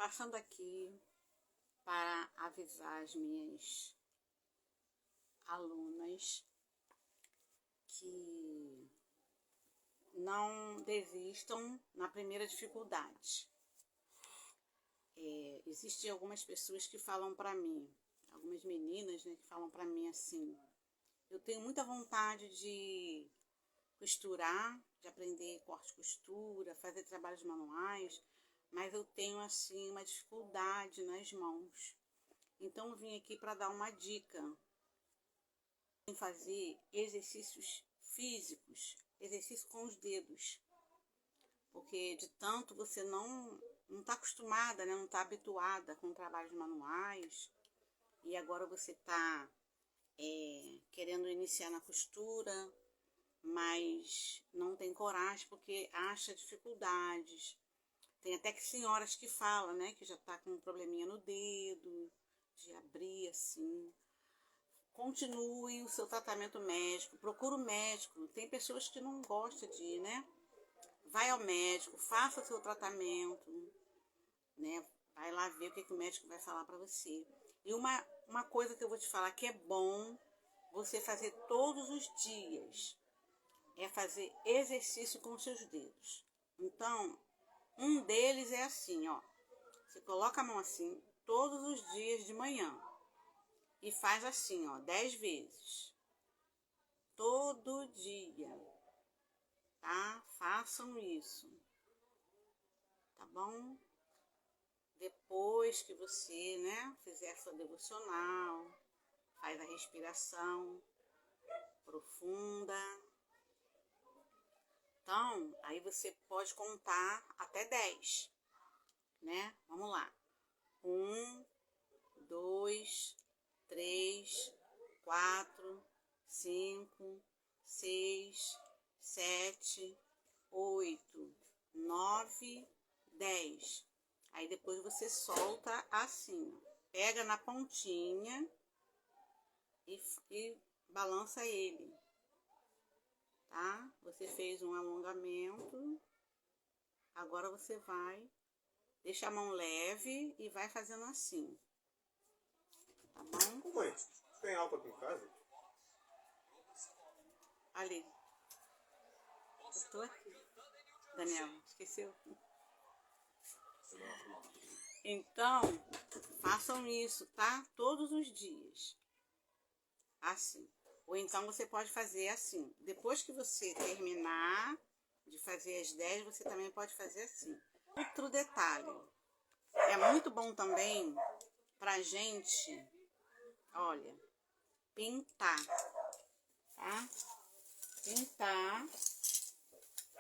Passando aqui para avisar as minhas alunas que não desistam na primeira dificuldade. Existem algumas pessoas que falam para mim, algumas meninas, né, que falam para mim assim: eu tenho muita vontade de costurar, de aprender corte e costura, fazer trabalhos manuais, mas eu tenho assim uma dificuldade nas mãos. Então eu vim aqui para dar uma dica em fazer exercícios físicos, exercício com os dedos, porque de tanto você não está acostumada, né? Não está habituada com trabalhos manuais, e agora você está querendo iniciar na costura, mas não tem coragem porque acha dificuldades. Tem até que senhoras que falam, né, que já está com um probleminha no dedo, de abrir assim. Continue o seu tratamento médico, procure o médico. Tem pessoas que não gostam de ir, né? Vai ao médico, faça o seu tratamento, né? Vai lá ver o que o médico vai falar para você. E uma coisa que eu vou te falar que é bom você fazer todos os dias é fazer exercício com os seus dedos. Então, um deles é assim, ó. Você coloca a mão assim todos os dias de manhã e faz assim, ó, 10 vezes. Todo dia, tá? Façam isso, tá bom? Depois que você, né, fizer a sua devocional, faz a respiração profunda. Então, aí você pode contar até 10, né? Vamos lá. 1, 2, 3, 4, 5, 6, 7, 8, 9, 10. Aí depois você solta assim, ó. Pega na pontinha e balança ele, tá? Você fez um alongamento, agora você vai, deixa a mão leve e vai fazendo assim, tá bom? Ô mãe, tem álcool aqui em casa? Ali, eu tô aqui. Daniel, esqueceu? Então, façam isso, tá? Todos os dias. Assim. Ou então você pode fazer assim. Depois que você terminar de fazer as 10, você também pode fazer assim. Outro detalhe. É muito bom também pra gente, olha, pintar, tá? Pintar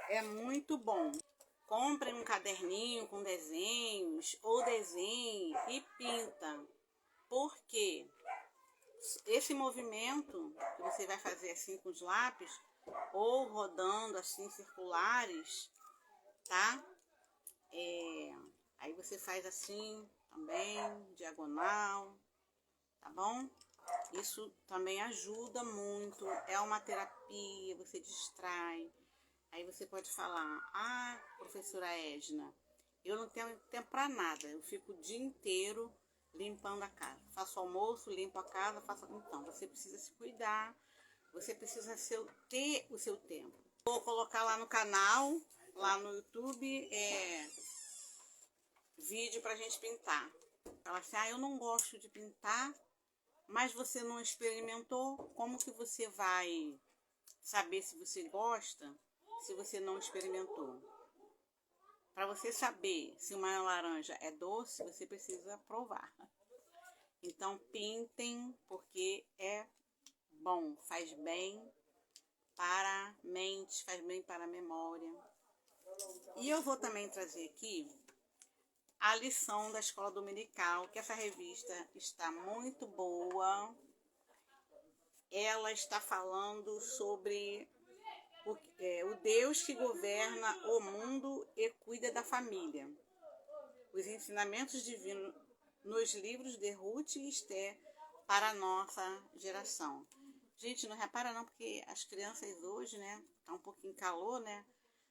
é muito bom. Compre um caderninho com desenhos ou desenhe e pinta. Porque esse movimento que você vai fazer assim com os lápis ou rodando assim circulares, tá? Aí você faz assim também, diagonal, tá bom? Isso também ajuda muito, é uma terapia, você distrai. Aí você pode falar: ah, professora Edna, eu não tenho tempo para nada, eu fico o dia inteiro limpando a casa. Faço almoço, limpo a casa, faço... Então, você precisa se cuidar, você precisa ter o seu tempo. Vou colocar lá no canal, lá no YouTube, vídeo pra gente pintar. Fala assim: ah, eu não gosto de pintar, mas você não experimentou, como que você vai saber se você gosta se você não experimentou? Para você saber se uma laranja é doce, você precisa provar. Então pintem, porque é bom, faz bem para a mente, faz bem para a memória. E eu vou também trazer aqui a lição da Escola Dominical, que essa revista está muito boa. Ela está falando sobre o Deus que governa o mundo e cuida da família. Os ensinamentos divinos nos livros de Ruth e Esther para a nossa geração. Gente, não repara não, porque as crianças hoje, né, tá um pouquinho calor, né?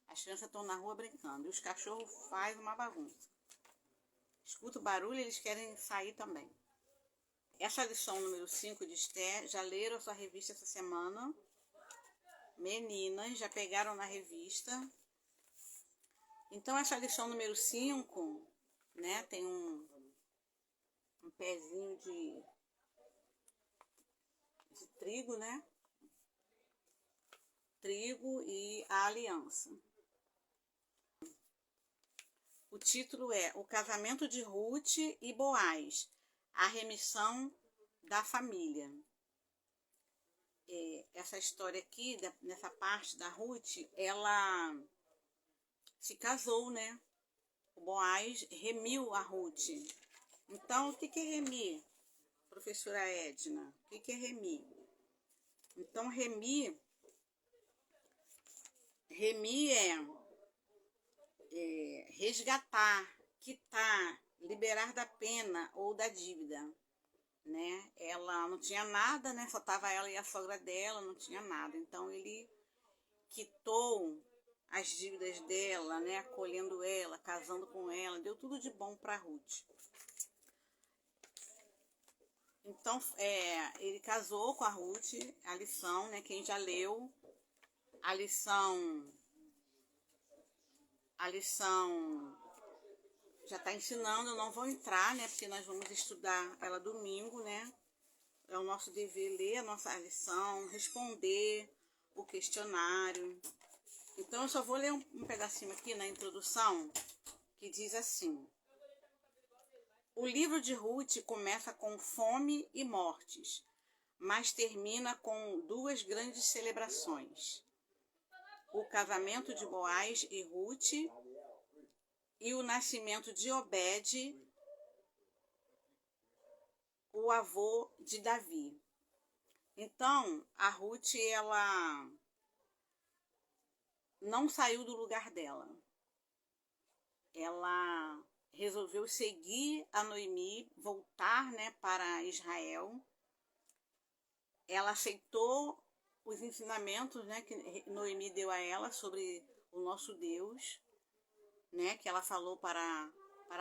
As crianças estão na rua brincando e os cachorros fazem uma bagunça. Escuta o barulho, eles querem sair também. Essa lição número 5 de Esther, já leram a sua revista essa semana? Meninas, já pegaram na revista? Então, essa lição número 5, né, tem um pezinho de trigo, né? Trigo e a aliança. O título é O Casamento de Ruth e Boaz, a remissão da família. Essa história aqui, nessa parte da Ruth, ela se casou, né? O Boaz remiu a Ruth. Então, o que é remir, professora Edna? O que é remir? Então, remir é resgatar, quitar, liberar da pena ou da dívida, né? Ela não tinha nada, né? Só estava ela e a sogra dela, não tinha nada. Então, ele quitou as dívidas dela, né? Acolhendo ela, casando com ela, deu tudo de bom para Ruth. Então, ele casou com a Ruth, a lição, né? Quem já leu, a lição já está ensinando, eu não vou entrar, né? Porque nós vamos estudar ela domingo, né? É o nosso dever ler a nossa lição, responder o questionário. Então, eu só vou ler um pedacinho aqui na introdução, que diz assim: o livro de Ruth começa com fome e mortes, mas termina com duas grandes celebrações: o casamento de Boaz e Ruth e o nascimento de Obed, o avô de Davi. Então, a Ruth, ela não saiu do lugar dela. Ela resolveu seguir a Noemi, voltar, né, para Israel. Ela aceitou os ensinamentos, né, que Noemi deu a ela sobre o nosso Deus, né, que ela falou para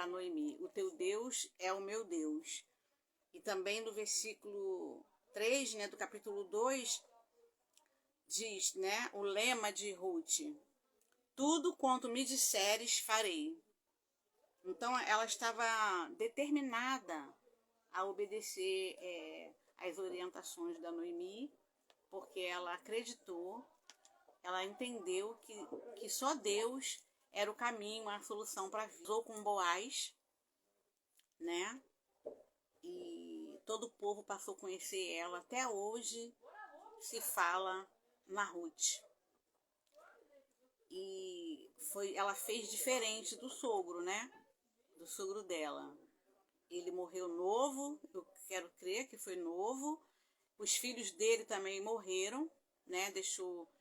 Noemi: o teu Deus é o meu Deus. E também no versículo 3, né, do capítulo 2, diz, né, o lema de Ruth: tudo quanto me disseres, farei. Então, ela estava determinada a obedecer as orientações da Noemi, porque ela acreditou, ela entendeu que só Deus era o caminho, a solução para a vida. Casou com Boaz, né? E todo o povo passou a conhecer ela. Até hoje se fala na Ruth. E ela fez diferente do sogro, né? Do sogro dela. Ele morreu novo, eu quero crer que foi novo. Os filhos dele também morreram, né? Deixou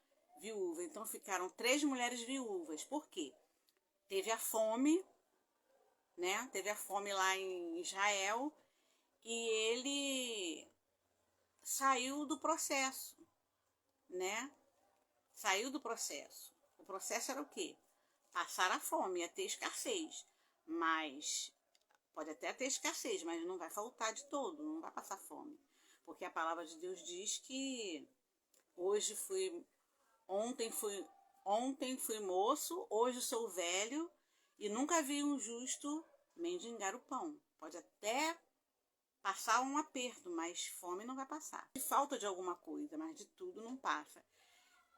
viúva. Então ficaram 3 mulheres viúvas. Por quê? Teve a fome, né? Teve a fome lá em Israel e ele saiu do processo, né? Saiu do processo. O processo era o quê? Passar a fome, ia ter escassez. Mas pode até ter escassez, mas não vai faltar de todo, não vai passar fome. Porque a palavra de Deus diz que ontem fui moço, hoje sou velho e nunca vi um justo mendigar o pão. Pode até passar um aperto, mas fome não vai passar. De falta de alguma coisa, mas de tudo não passa.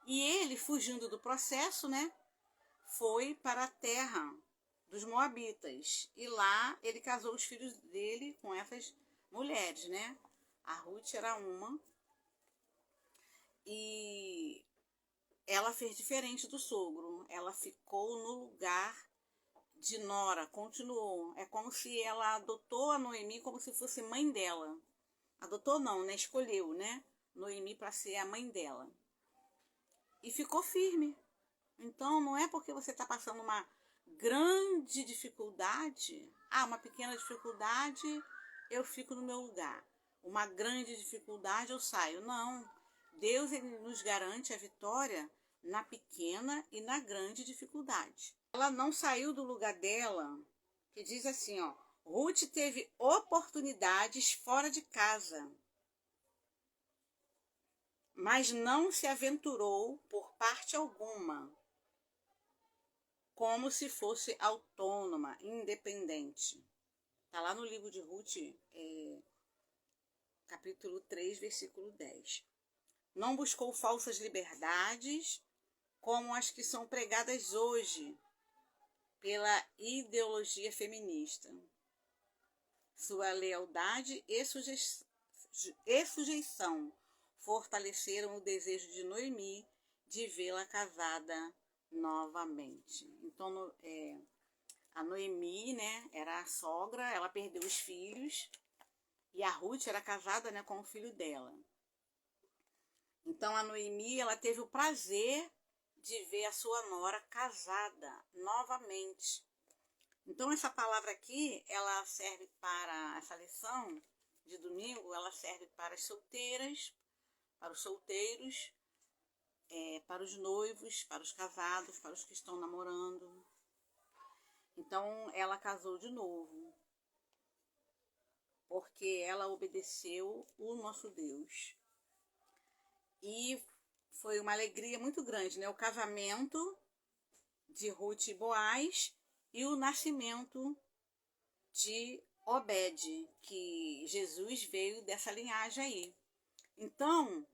E ele, fugindo do processo, né, foi para a terra dos Moabitas. E lá ele casou os filhos dele com essas mulheres, né? A Ruth era uma. E ela fez diferente do sogro. Ela ficou no lugar de nora, continuou. É como se ela adotou a Noemi como se fosse mãe dela. Adotou não, né? Escolheu, né? Noemi para ser a mãe dela. E ficou firme. Então, não é porque você está passando uma grande dificuldade, uma pequena dificuldade, eu fico no meu lugar. Uma grande dificuldade, eu saio. Não. Deus, ele nos garante a vitória na pequena e na grande dificuldade. Ela não saiu do lugar dela, que diz assim, ó: Ruth teve oportunidades fora de casa, mas não se aventurou por parte alguma, como se fosse autônoma, independente. Está lá no livro de Ruth, capítulo 3, versículo 10. Não buscou falsas liberdades, como as que são pregadas hoje pela ideologia feminista. Sua lealdade e sujeição fortaleceram o desejo de Noemi de vê-la casada novamente. Então, a Noemi, né, era a sogra, ela perdeu os filhos, e a Ruth era casada, né, com o filho dela. Então, a Noemi, ela teve o prazer de ver a sua nora casada novamente. Então, essa palavra aqui, ela serve para essa lição de domingo, ela serve para as solteiras, para os solteiros, para os noivos, para os casados, para os que estão namorando. Então, ela casou de novo, porque ela obedeceu o nosso Deus. E foi uma alegria muito grande, né? O casamento de Ruth e Boaz e o nascimento de Obed, que Jesus veio dessa linhagem aí. Então,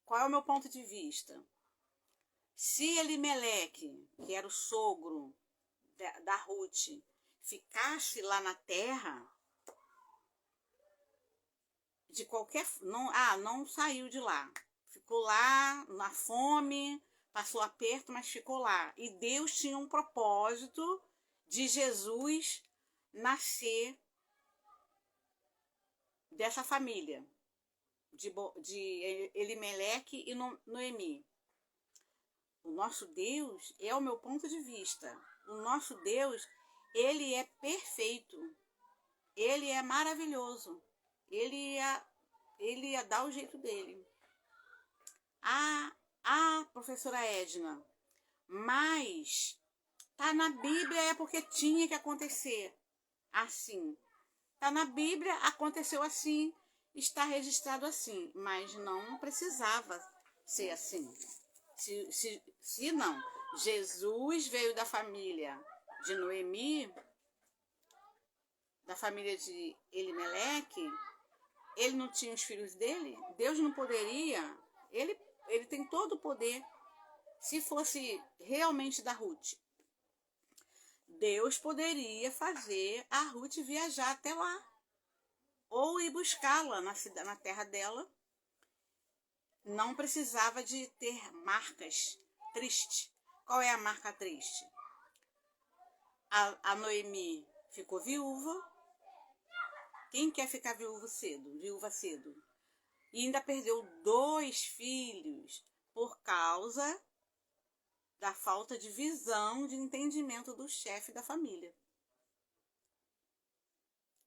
qual é o meu ponto de vista? Se Elimeleque, que era o sogro da Ruth, ficasse lá na terra, de qualquer... não saiu de lá. Ficou lá na fome, passou aperto, mas ficou lá. E Deus tinha um propósito de Jesus nascer dessa família, de Elimeleque e Noemi. O nosso Deus, é o meu ponto de vista, o nosso Deus, ele é perfeito, ele é maravilhoso, ele ia dar o jeito dele. Professora Edna, mas tá na Bíblia, é porque tinha que acontecer assim. Tá na Bíblia, aconteceu assim, está registrado assim, mas não precisava ser assim. Se não, Jesus veio da família de Noemi, da família de Elimeleque, ele não tinha os filhos dele, Deus não poderia, ele tem todo o poder. Se fosse realmente da Ruth, Deus poderia fazer a Ruth viajar até lá, ou ir buscá-la na terra dela. Não precisava de ter marcas tristes. Qual é a marca triste? A Noemi ficou viúva. Quem quer ficar viúva cedo? E ainda perdeu 2 filhos por causa da falta de visão, de entendimento do chefe da família.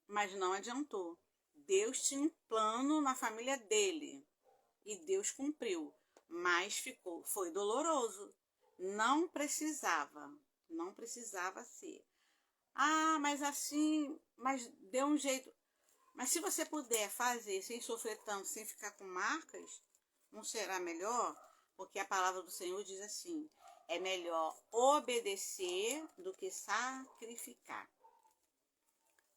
Mas não adiantou. Deus tinha um plano na família dele. E Deus cumpriu, mas foi doloroso. Não precisava ser. Mas assim, mas deu um jeito. Mas se você puder fazer sem sofrer tanto, sem ficar com marcas, não será melhor? Porque a palavra do Senhor diz assim, é melhor obedecer do que sacrificar.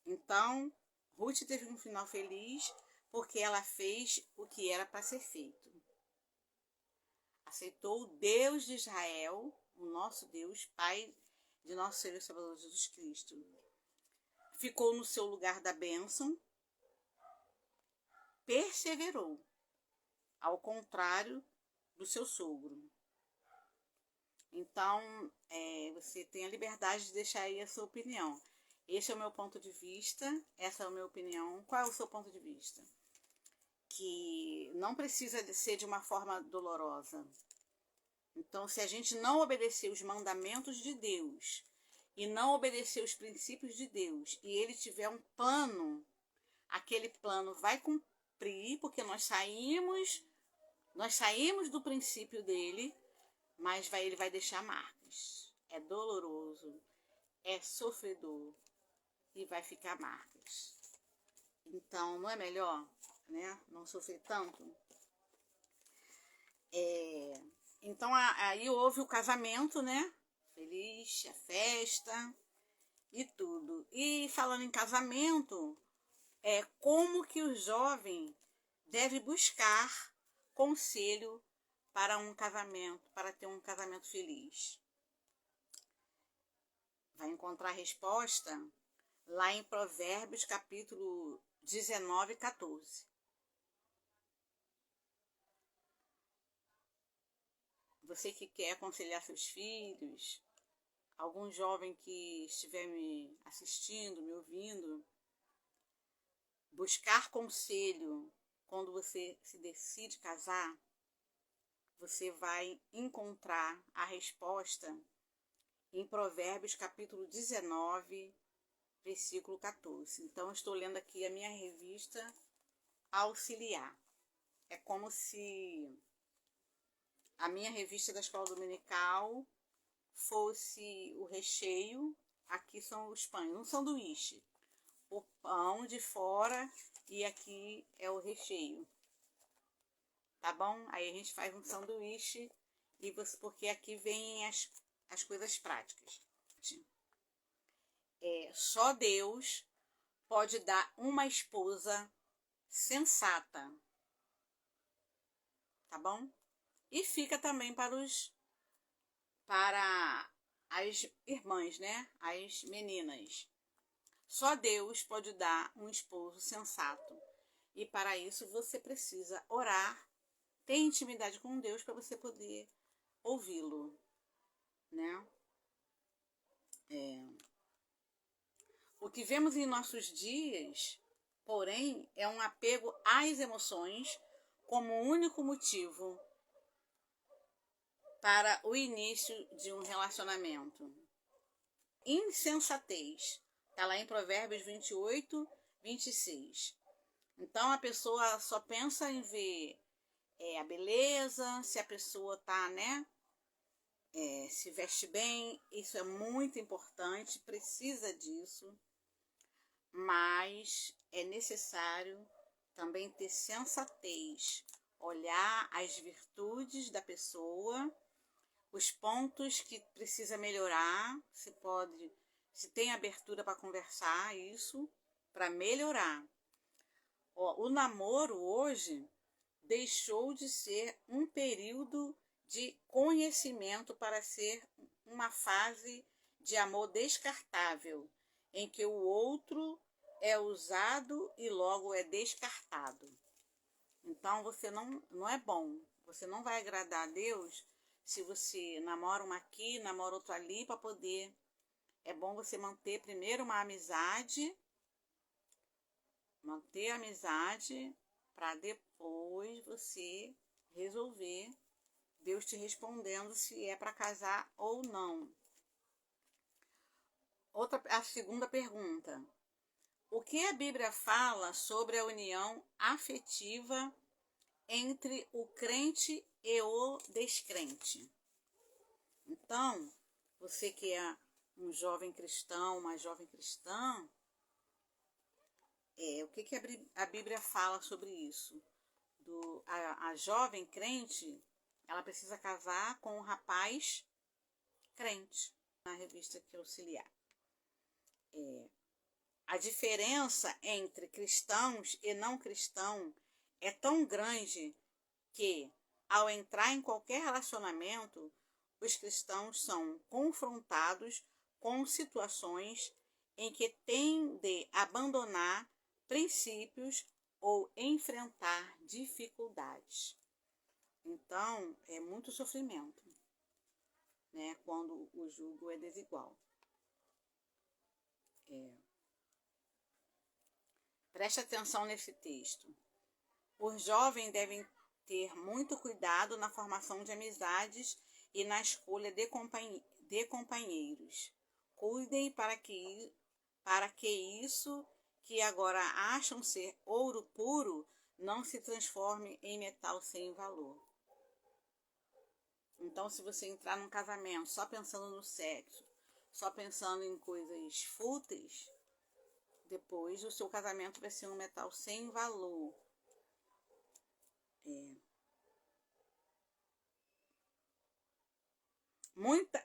Então, Ruth teve um final feliz, porque ela fez o que era para ser feito. Aceitou o Deus de Israel, o nosso Deus, Pai de nosso Senhor e Salvador Jesus Cristo. Ficou no seu lugar da bênção, perseverou, ao contrário do seu sogro. Então, você tem a liberdade de deixar aí a sua opinião. Esse é o meu ponto de vista, essa é a minha opinião. Qual é o seu ponto de vista? Que não precisa ser de uma forma dolorosa. Então, se a gente não obedecer os mandamentos de Deus e não obedecer os princípios de Deus, e ele tiver um plano, aquele plano vai cumprir, porque nós saímos do princípio dele, mas ele vai deixar marcas. É doloroso, é sofredor, e vai ficar marcas. Então, não é melhor, né? Não sofrer tanto. Então, aí houve o casamento, né? Feliz, a festa e tudo. E falando em casamento, como que o jovem deve buscar conselho para um casamento, para ter um casamento feliz? Vai encontrar resposta lá em Provérbios, capítulo 19, 14. Você que quer aconselhar seus filhos, algum jovem que estiver me assistindo, me ouvindo, buscar conselho quando você se decide casar, você vai encontrar a resposta em Provérbios capítulo 19, versículo 14. Então, eu estou lendo aqui a minha revista auxiliar. É como se a minha revista da escola dominical fosse o recheio. Aqui são os pães, um sanduíche. O pão de fora e aqui é o recheio. Tá bom? Aí a gente faz um sanduíche e porque aqui vem as coisas práticas. Só Deus pode dar uma esposa sensata. Tá bom? E fica também para as irmãs, né? As meninas. Só Deus pode dar um esposo sensato. E para isso você precisa orar, ter intimidade com Deus para você poder ouvi-lo, né? O que vemos em nossos dias, porém, é um apego às emoções como único motivo para o início de um relacionamento. Insensatez. Está lá em Provérbios 28, 26. Então, a pessoa só pensa em ver a beleza, se a pessoa tá, né? Se veste bem, isso é muito importante, precisa disso. Mas é necessário também ter sensatez, olhar as virtudes da pessoa, os pontos que precisa melhorar, se tem abertura para conversar isso, para melhorar. O namoro hoje deixou de ser um período de conhecimento para ser uma fase de amor descartável, em que o outro é usado e logo é descartado. Então, você não é bom, você não vai agradar a Deus se você namora uma aqui, namora outra ali, para poder... É bom você manter primeiro uma amizade, para depois você resolver, Deus te respondendo se é para casar ou não. A segunda pergunta. O que a Bíblia fala sobre a união afetiva entre o crente e o descrente? Então, você que é um jovem cristão, uma jovem cristã, o que a Bíblia fala sobre isso? A jovem crente, ela precisa casar com um rapaz crente, na revista que auxiliar. A diferença entre cristãos e não cristãos é tão grande que, ao entrar em qualquer relacionamento, os cristãos são confrontados com situações em que têm de abandonar princípios ou enfrentar dificuldades. Então, é muito sofrimento, né, quando o jugo é desigual. Preste atenção nesse texto. Os jovens devem ter muito cuidado na formação de amizades e na escolha de companheiros. Cuidem para que isso que agora acham ser ouro puro não se transforme em metal sem valor. Então, se você entrar num casamento só pensando no sexo, só pensando em coisas fúteis, depois o seu casamento vai ser um metal sem valor.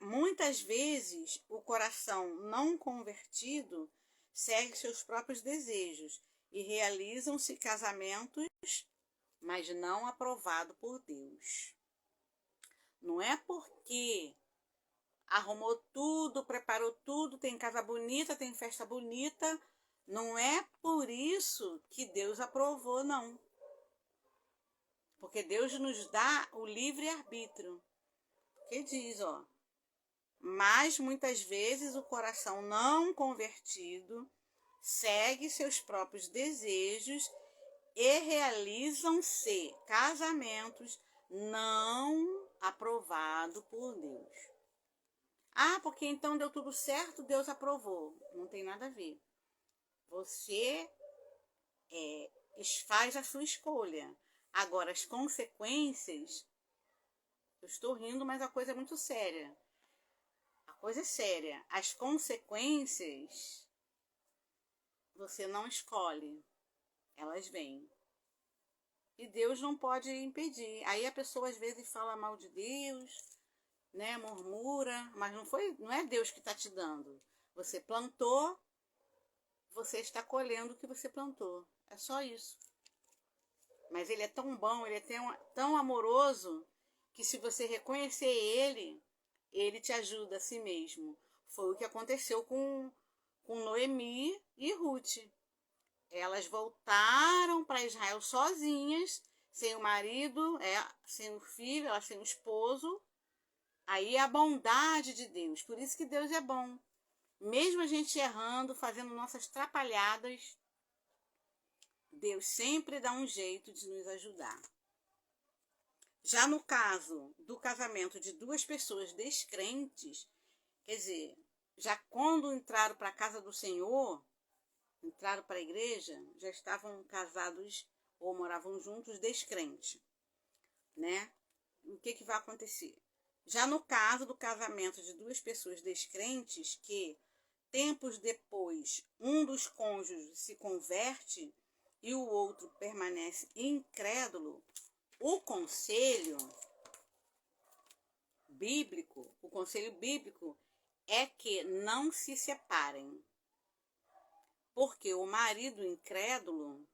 Muitas vezes o coração não convertido segue seus próprios desejos e realizam-se casamentos, mas não aprovados por Deus. Não é porque arrumou tudo, preparou tudo, tem casa bonita, tem festa bonita, não é por isso que Deus aprovou, não. Porque Deus nos dá o livre-arbítrio. Que diz, mas muitas vezes o coração não convertido segue seus próprios desejos e realizam-se casamentos não aprovados por Deus. Ah, porque então deu tudo certo, Deus aprovou. Não tem nada a ver. Você faz a sua escolha. Agora, as consequências... Eu estou rindo, mas a coisa é muito séria. A coisa é séria. As consequências você não escolhe. Não vêm. E Deus não pode impedir. Aí a pessoa às vezes fala mal de Deus, né? Murmura, mas não é Deus que está te dando. Você plantou, você está colhendo o que você plantou. É só isso. Mas Ele é tão bom, Ele é tão amoroso, que se você reconhecer Ele, Ele te ajuda a si mesmo. Foi o que aconteceu com Noemi e Ruth. Elas voltaram para Israel sozinhas, sem o marido, sem o filho, sem o esposo. Aí a bondade de Deus. Por isso que Deus é bom. Mesmo a gente errando, fazendo nossas trapalhadas, Deus sempre dá um jeito de nos ajudar. Já no caso do casamento de duas pessoas descrentes, quer dizer, já quando entraram para a casa do Senhor, entraram para a igreja, já estavam casados ou moravam juntos descrentes, né? O que vai acontecer? Já no caso do casamento de duas pessoas descrentes, que tempos depois um dos cônjuges se converte e o outro permanece incrédulo, o conselho bíblico é que não se separem. Porque o marido incrédulo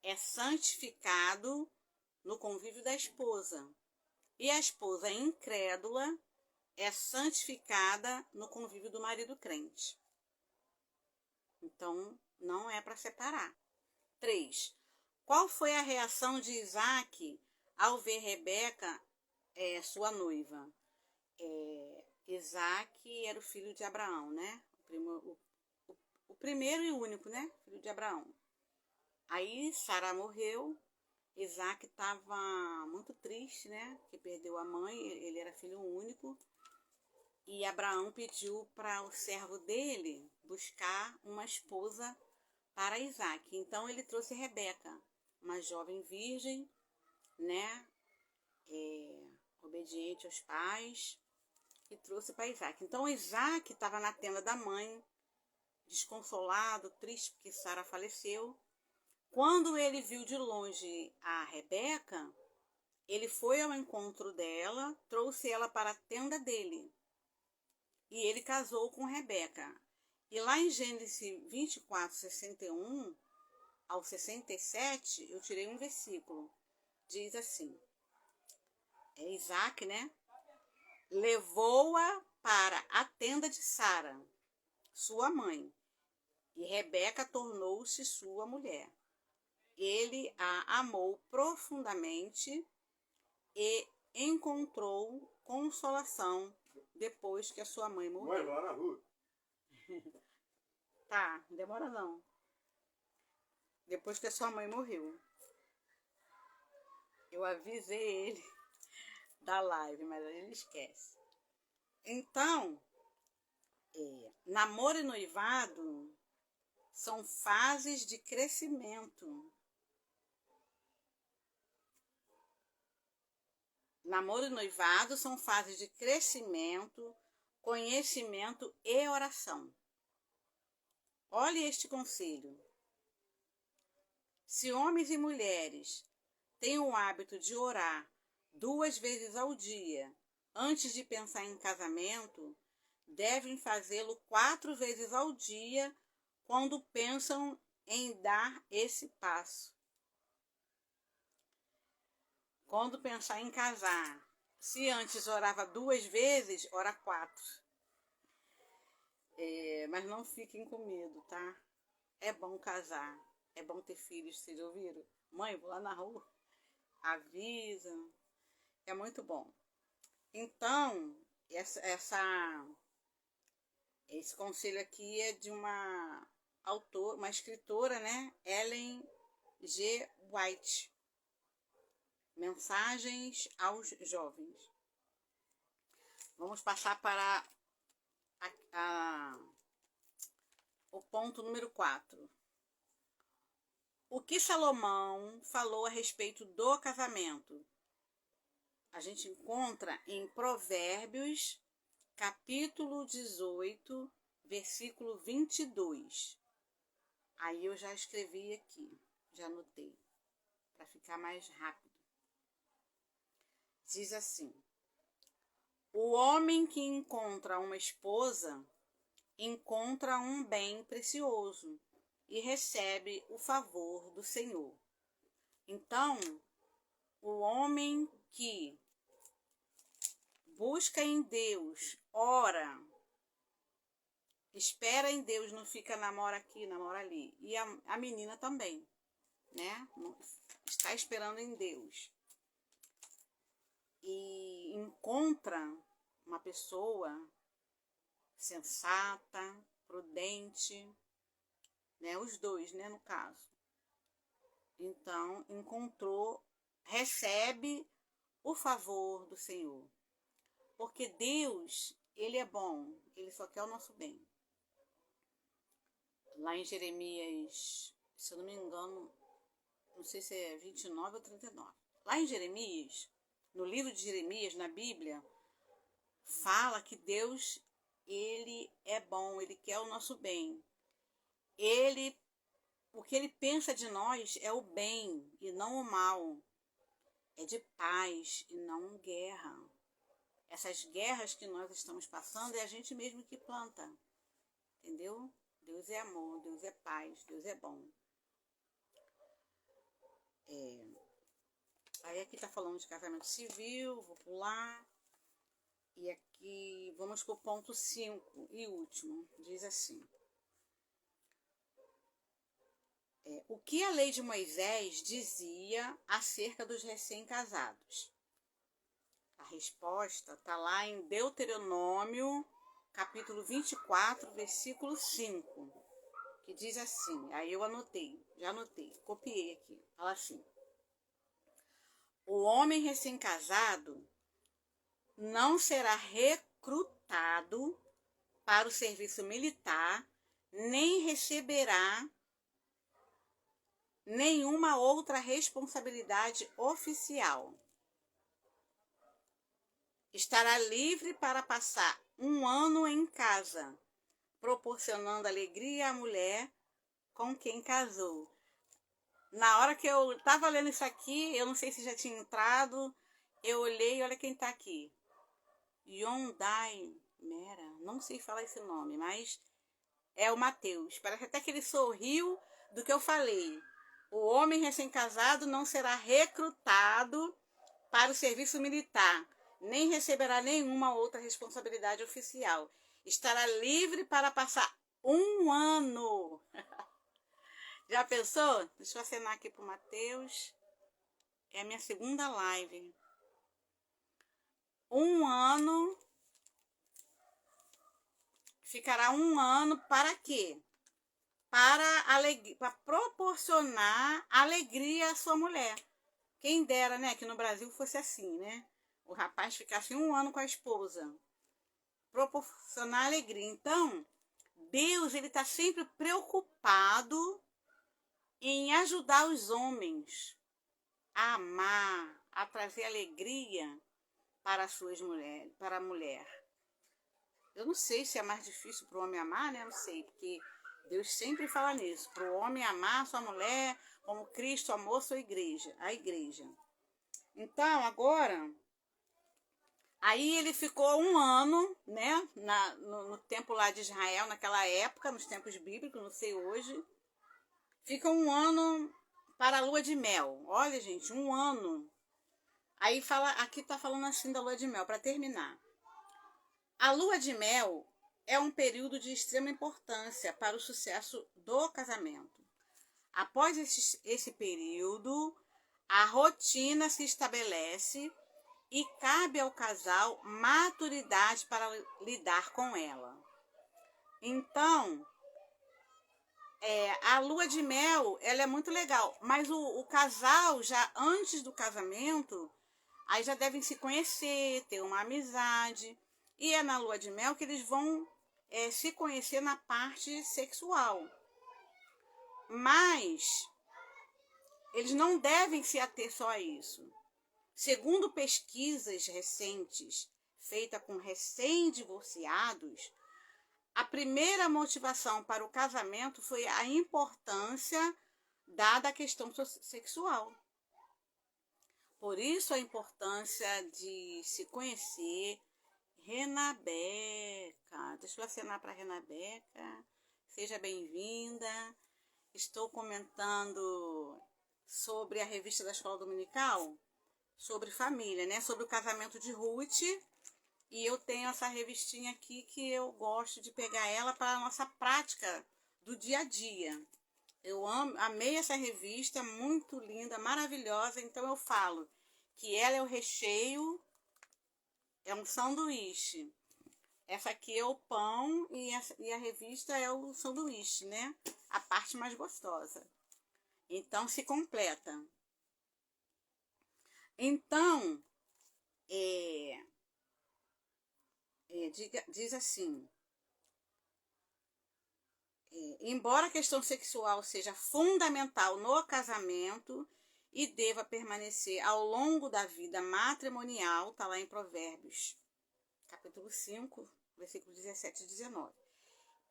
é santificado no convívio da esposa. E a esposa incrédula é santificada no convívio do marido crente. Então, não é para separar. 3. Qual foi a reação de Isaac ao ver Rebeca, sua noiva? Isaac era o filho de Abraão, né? O primeiro e único, né? Filho de Abraão. Aí Sara morreu. Isaac estava muito triste, né? Que perdeu a mãe, ele era filho único. E Abraão pediu para o servo dele buscar uma esposa para Isaac. Então ele trouxe Rebeca, uma jovem virgem, né? Obediente aos pais, e trouxe para Isaac. Então Isaac estava na tenda da mãe, desconsolado, triste porque Sara faleceu. Quando ele viu de longe a Rebeca, ele foi ao encontro dela, trouxe ela para a tenda dele. E ele casou com Rebeca. E lá em Gênesis 24, 61 ao 67, eu tirei um versículo. Diz assim, Isaac, né? Levou-a para a tenda de Sara, sua mãe, e Rebeca tornou-se sua mulher. Ele a amou profundamente e encontrou consolação depois que a sua mãe morreu. Mãe, vai lá na rua. Tá, não demora não. Depois que a sua mãe morreu. Eu avisei ele da live, mas ele esquece. Então, namoro e noivado são fases de crescimento. Namoro e noivado são fases de crescimento, conhecimento e oração. Olhe este conselho. Se homens e mulheres têm o hábito de orar 2 vezes ao dia antes de pensar em casamento, devem fazê-lo 4 vezes ao dia quando pensam em dar esse passo. Quando pensar em casar, se antes orava 2 vezes, ora 4. Mas não fiquem com medo, tá? É bom casar, é bom ter filhos, vocês ouviram? Mãe, vou lá na rua, avisa, é muito bom. Então, esse conselho aqui é de uma escritora, né? Ellen G. White. Mensagens aos jovens. Vamos passar para o ponto número 4. O que Salomão falou a respeito do casamento? A gente encontra em Provérbios, capítulo 18, versículo 22. Aí eu já escrevi aqui, já anotei, para ficar mais rápido. Diz assim: o homem que encontra uma esposa encontra um bem precioso e recebe o favor do Senhor. Então, o homem que busca em Deus, ora, espera em Deus, não fica namora aqui, namora ali. E a menina também, né? Está esperando em Deus. E encontra uma pessoa sensata, prudente, né? Os dois, né, no caso. Então, recebe o favor do Senhor. Porque Deus, Ele é bom, Ele só quer o nosso bem. Lá em Jeremias, se eu não me engano, não sei se é 29 ou 39. Lá em Jeremias, no livro de Jeremias, na Bíblia, fala que Deus, Ele é bom, Ele quer o nosso bem. O que Ele pensa de nós é o bem e não o mal. É de paz e não guerra. Essas guerras que nós estamos passando é a gente mesmo que planta. Entendeu? Deus é amor, Deus é paz, Deus é bom. Aí aqui está falando de casamento civil, vou pular. E aqui vamos para o ponto 5 e último. Diz assim: o que a lei de Moisés dizia acerca dos recém-casados? A resposta está lá em Deuteronômio, capítulo 24, versículo 5, que diz assim, aí eu já anotei, copiei aqui, fala assim: o homem recém-casado não será recrutado para o serviço militar, nem receberá nenhuma outra responsabilidade oficial. Estará livre para passar 1 ano em casa, proporcionando alegria à mulher com quem casou. Na hora que eu estava lendo isso aqui, eu não sei se já tinha entrado, eu olhei e olha quem está aqui. Yondai Mera, não sei falar esse nome, mas é o Mateus. Parece até que ele sorriu do que eu falei. O homem recém-casado não será recrutado para o serviço militar, nem receberá nenhuma outra responsabilidade oficial. Estará livre para passar 1 ano. Já pensou? Deixa eu acenar aqui para o Mateus. É a minha segunda live. 1 ano. Ficará 1 ano para quê? Para proporcionar alegria à sua mulher. Quem dera, né, que no Brasil fosse assim, né? O rapaz ficasse 1 ano com a esposa. Proporcionar alegria. Então, Deus, ele está sempre preocupado em ajudar os homens a amar, a trazer alegria para para a mulher. Eu não sei se é mais difícil para o homem amar, né? Eu não sei, porque Deus sempre fala nisso, para o homem amar sua mulher como Cristo amou sua igreja, a igreja. Então, agora, aí ele ficou um ano, né, no tempo lá de Israel, naquela época, nos tempos bíblicos, não sei hoje, fica um ano para a lua de mel. Olha, gente, um ano. Aí fala, aqui tá falando assim da lua de mel, para terminar. A lua de mel é um período de extrema importância para o sucesso do casamento. Após esse período, a rotina se estabelece e cabe ao casal maturidade para lidar com ela. Então, a lua de mel, ela é muito legal, mas o casal, já antes do casamento, aí já devem se conhecer, ter uma amizade, e é na lua de mel que eles vão se conhecer na parte sexual. Mas eles não devem se ater só a isso. Segundo pesquisas recentes, feitas com recém-divorciados, a primeira motivação para o casamento foi a importância dada à questão sexual. Por isso a importância de se conhecer. Renabeca, deixa eu acenar para Renabeca, seja bem-vinda. Estou comentando sobre a revista da Escola Dominical, sobre família, né? Sobre o casamento de Ruth. E eu tenho essa revistinha aqui que eu gosto de pegar ela para a nossa prática do dia a dia. Eu amei essa revista, muito linda, maravilhosa. Então eu falo que ela é o recheio, é um sanduíche. Essa aqui é o pão e a revista é o sanduíche, né? A parte mais gostosa. Então se completa. Então, diz assim, embora a questão sexual seja fundamental no casamento e deva permanecer ao longo da vida matrimonial, está lá em Provérbios, capítulo 5, versículo 17 e 19.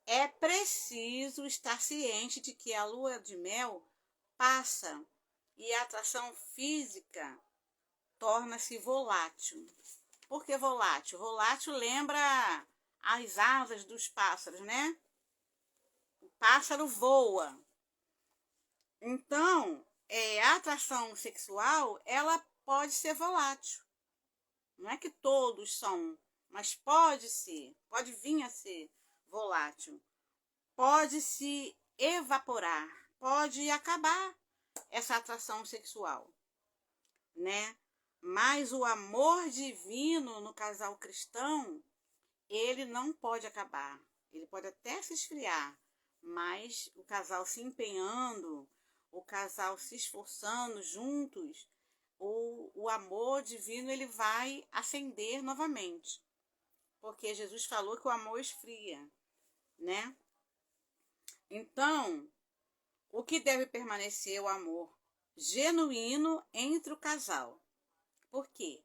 É preciso estar ciente de que a lua de mel passa e a atração física torna-se volátil. Por que volátil? Volátil lembra as asas dos pássaros, né? O pássaro voa. Então, a atração sexual, ela pode ser volátil. Não é que todos são, mas pode ser, pode vir a ser volátil. Pode se evaporar, pode acabar essa atração sexual, né? Mas o amor divino no casal cristão, ele não pode acabar. Ele pode até se esfriar, mas o casal se empenhando, o casal se esforçando juntos, o amor divino ele vai acender novamente. Porque Jesus falou que o amor esfria, né? Então, o que deve permanecer é o amor genuíno entre o casal. Por quê?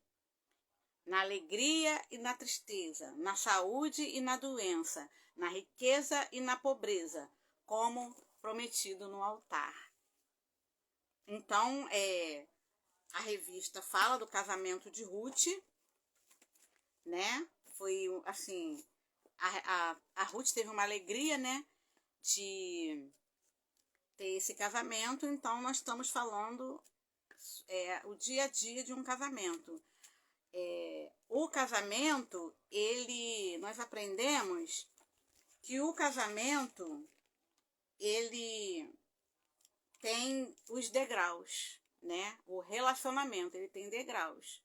Na alegria e na tristeza, na saúde e na doença, na riqueza e na pobreza, como prometido no altar. Então, a revista fala do casamento de Ruth, né? Foi assim, a Ruth teve uma alegria, né? De ter esse casamento, então nós estamos falando o dia a dia de um casamento. O casamento, nós aprendemos que o casamento, ele tem os degraus, né? O relacionamento, ele tem degraus.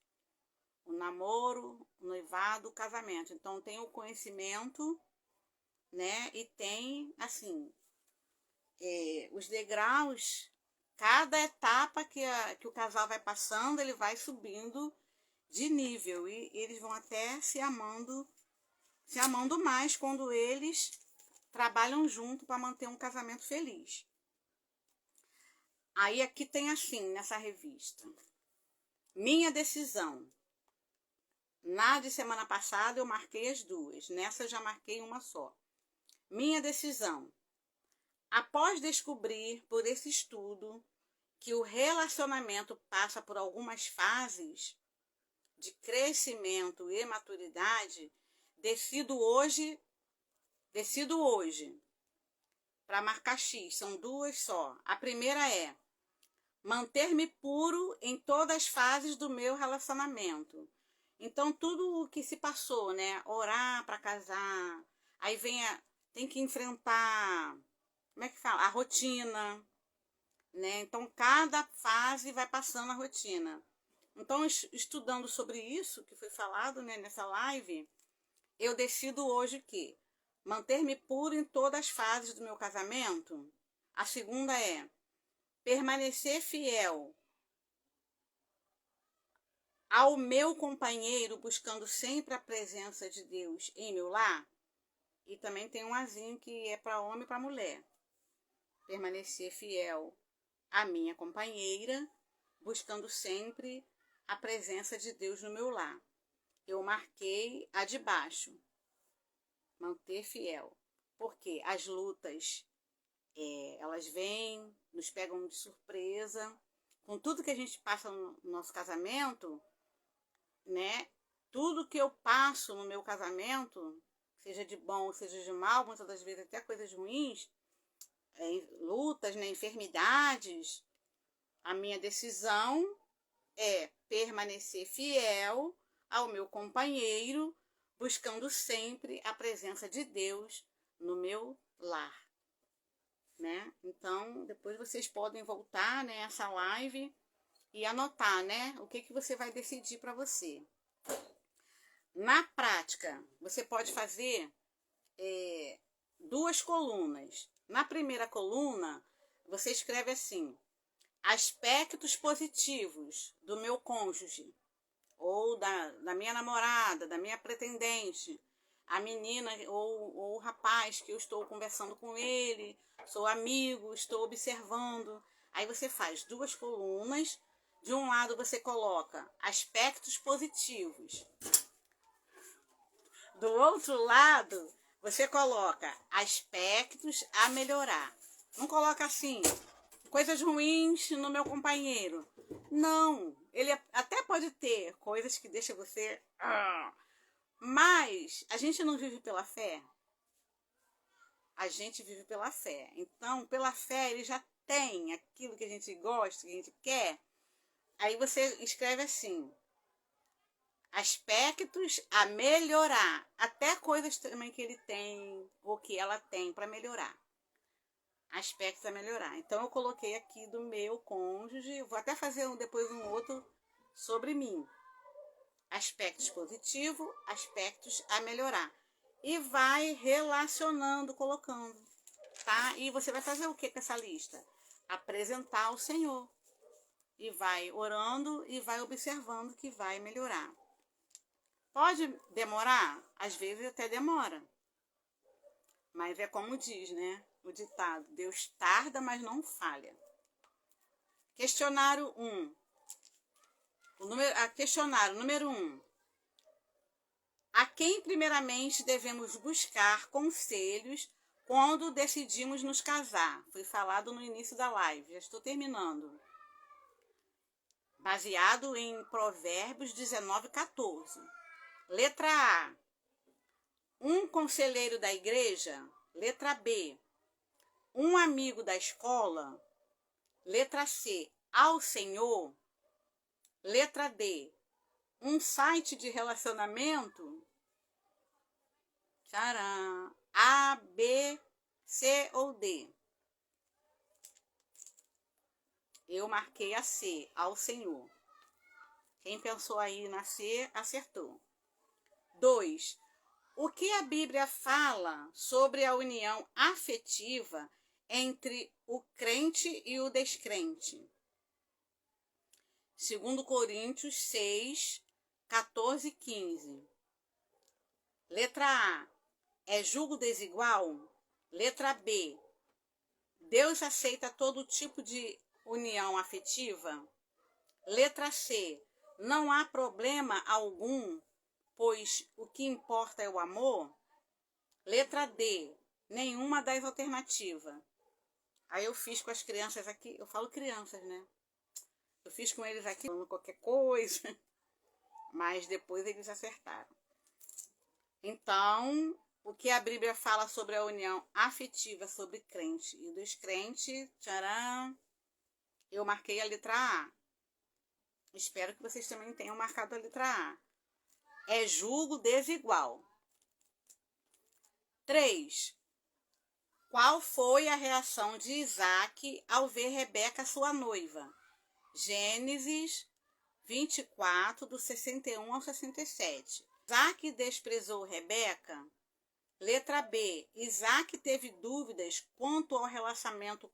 O namoro, o noivado, o casamento. Então, tem o conhecimento, né? E tem, assim, os degraus, cada etapa que o casal vai passando, ele vai subindo de nível. E eles vão até se amando mais quando eles trabalham junto para manter um casamento feliz. Aí aqui tem assim, nessa revista, minha decisão. Na de semana passada eu marquei as duas, nessa eu já marquei uma só. Minha decisão. Após descobrir por esse estudo que o relacionamento passa por algumas fases de crescimento e maturidade, decido hoje para marcar X, são duas só. A primeira é manter-me puro em todas as fases do meu relacionamento. Então, tudo o que se passou, né? Orar para casar, aí tem que enfrentar, como é que fala? A rotina, né? Então, cada fase vai passando a rotina. Então, estudando sobre isso que foi falado, né, nessa live, eu decido hoje que manter-me puro em todas as fases do meu casamento. A segunda é permanecer fiel ao meu companheiro, buscando sempre a presença de Deus em meu lar. E também tem um azinho que é para homem e para mulher. Permanecer fiel à minha companheira, buscando sempre a presença de Deus no meu lar. Eu marquei a de baixo. Manter fiel. Porque as lutas, elas vêm, nos pegam de surpresa. Com tudo que a gente passa no nosso casamento, né? Tudo que eu passo no meu casamento, seja de bom, seja de mal, muitas das vezes até coisas ruins, lutas, né, enfermidades, a minha decisão é permanecer fiel ao meu companheiro, buscando sempre a presença de Deus no meu lar, né? Então, depois vocês podem voltar, né, essa live e anotar, né, o que você vai decidir para você. Na prática, você pode fazer duas colunas. Na primeira coluna, você escreve assim: aspectos positivos do meu cônjuge, ou da minha namorada, da minha pretendente, a menina ou o rapaz que eu estou conversando com ele, sou amigo, estou observando. Aí você faz duas colunas. De um lado você coloca aspectos positivos. Do outro lado você coloca aspectos a melhorar. Não coloca assim, coisas ruins no meu companheiro. Não, ele até pode ter coisas que deixam você... Mas a gente não vive pela fé. A gente vive pela fé. Então, pela fé, ele já tem aquilo que a gente gosta, que a gente quer. Aí você escreve assim: aspectos a melhorar. Até coisas também que ele tem ou que ela tem para melhorar. Aspectos a melhorar. Então eu coloquei aqui do meu cônjuge. Vou até fazer depois um outro sobre mim. Aspectos positivos, aspectos a melhorar. E vai relacionando, colocando. Tá? E você vai fazer o que com essa lista? Apresentar ao Senhor. E vai orando e vai observando que vai melhorar. Pode demorar? Às vezes até demora. Mas é como diz, né? O ditado: Deus tarda, mas não falha. Questionário 1. Questionário número 1. A quem primeiramente devemos buscar conselhos quando decidimos nos casar? Foi falado no início da live, já estou terminando. Baseado em Provérbios 19:14. Letra A. Um conselheiro da igreja. Letra B. Um amigo da escola. Letra C. Ao Senhor. Letra D. Um site de relacionamento. Tcharam. A, B, C ou D? Eu marquei a C, ao Senhor. Quem pensou aí na C, acertou. 2. O que a Bíblia fala sobre a união afetiva entre o crente e o descrente? 2 Coríntios 6, 14 e 15. Letra A. É julgo desigual? Letra B. Deus aceita todo tipo de união afetiva? Letra C. Não há problema algum, pois o que importa é o amor? Letra D. Nenhuma das alternativas. Aí eu fiz com as crianças aqui, eu falo crianças, né? Eu fiz com eles aqui, falando qualquer coisa, mas depois eles acertaram. Então, o que a Bíblia fala sobre a união afetiva sobre crente e descrente, tcharam, eu marquei a letra A. Espero que vocês também tenham marcado a letra A. É julgo desigual. 3. Qual foi a reação de Isaac ao ver Rebeca, sua noiva? Gênesis 24, do 61 ao 67. Isaac desprezou Rebeca? Letra B. Isaac teve dúvidas quanto ao relacionamento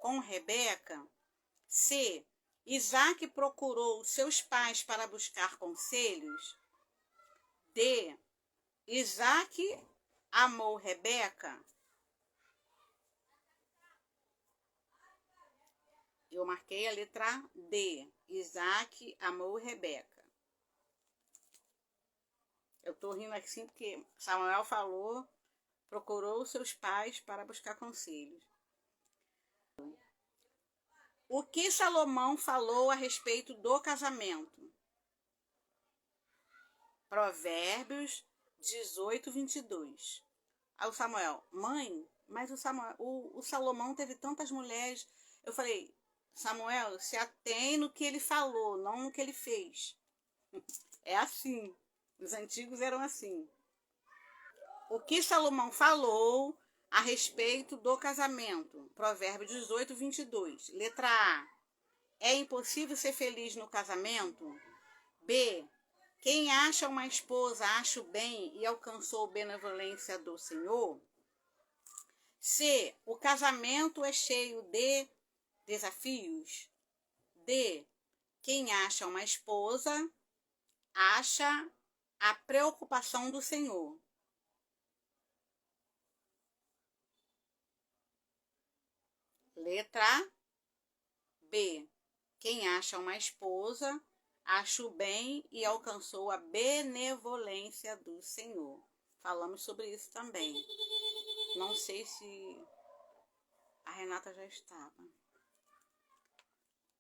com Rebeca? C. Isaac procurou seus pais para buscar conselhos? D. Isaac amou Rebeca? Eu marquei a letra D. Isaac amou Rebeca. Eu tô rindo assim porque Samuel falou, procurou seus pais para buscar conselhos. O que Salomão falou a respeito do casamento? Provérbios 18, 22. Aí o Samuel, mãe, mas o Salomão teve tantas mulheres. Eu falei, Samuel, se atém no que ele falou, não no que ele fez. É assim. Os antigos eram assim. O que Salomão falou a respeito do casamento? Provérbios 18, 22. Letra A. É impossível ser feliz no casamento? B. Quem acha uma esposa acha o bem e alcançou benevolência do Senhor? C. O casamento é cheio de desafios? D. Quem acha uma esposa acha a preocupação do Senhor? Letra B. Quem acha uma esposa acha o bem e alcançou a benevolência do Senhor. Falamos sobre isso também. Não sei se a Renata já estava.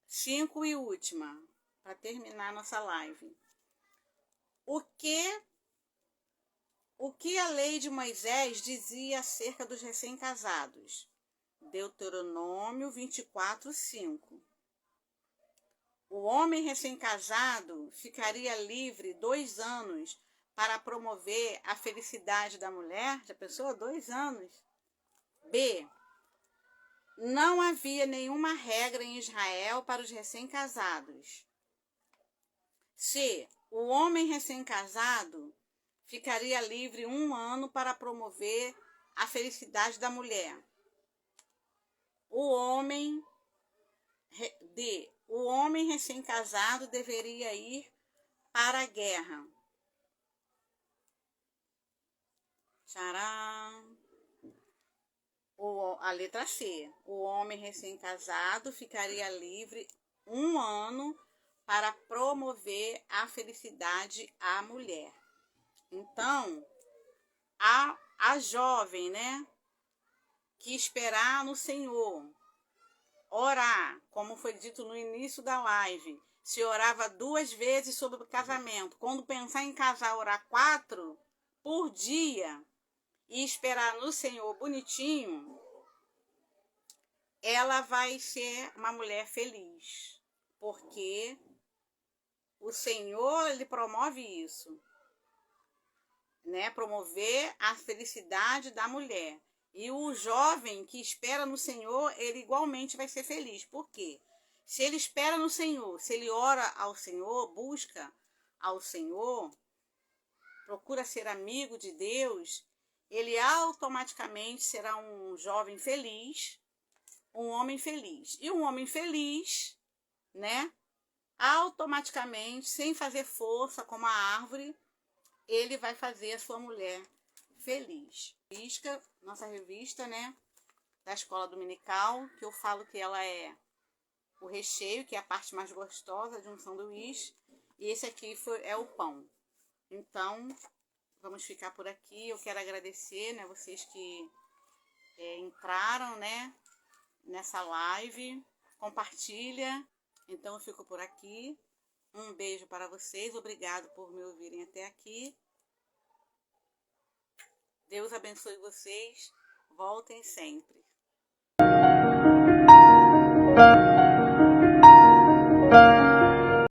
5 e última, para terminar nossa live. O que a lei de Moisés dizia acerca dos recém-casados? Deuteronômio 24, 5. O homem recém-casado ficaria livre 2 anos para promover a felicidade da mulher? Já pensou? 2 anos. B. Não havia nenhuma regra em Israel para os recém-casados. C. O homem recém-casado ficaria livre 1 ano para promover a felicidade da mulher. D. O homem recém-casado deveria ir para a guerra. Tcharam. A letra C. O homem recém-casado ficaria livre 1 ano para promover a felicidade à mulher. Então, a jovem, né, que esperar no Senhor, orar, como foi dito no início da live, se orava 2 vezes sobre o casamento. Quando pensar em casar, orar 4 por dia e esperar no Senhor bonitinho, ela vai ser uma mulher feliz, porque o Senhor, ele promove isso, né? Promover a felicidade da mulher. E o jovem que espera no Senhor, ele igualmente vai ser feliz. Por quê? Se ele espera no Senhor, se ele ora ao Senhor, busca ao Senhor, procura ser amigo de Deus, ele automaticamente será um jovem feliz, um homem feliz. E um homem feliz, né? Automaticamente, sem fazer força como a árvore, ele vai fazer a sua mulher feliz. Nossa revista, né, da escola dominical, que eu falo que ela é o recheio, que é a parte mais gostosa de um sanduíche, e esse aqui é o pão. Então, vamos ficar por aqui. Eu quero agradecer, né, vocês que entraram, né, nessa live. Compartilha. Então eu fico por aqui. Um beijo para vocês. Obrigado por me ouvirem até aqui. Deus abençoe vocês. Voltem sempre.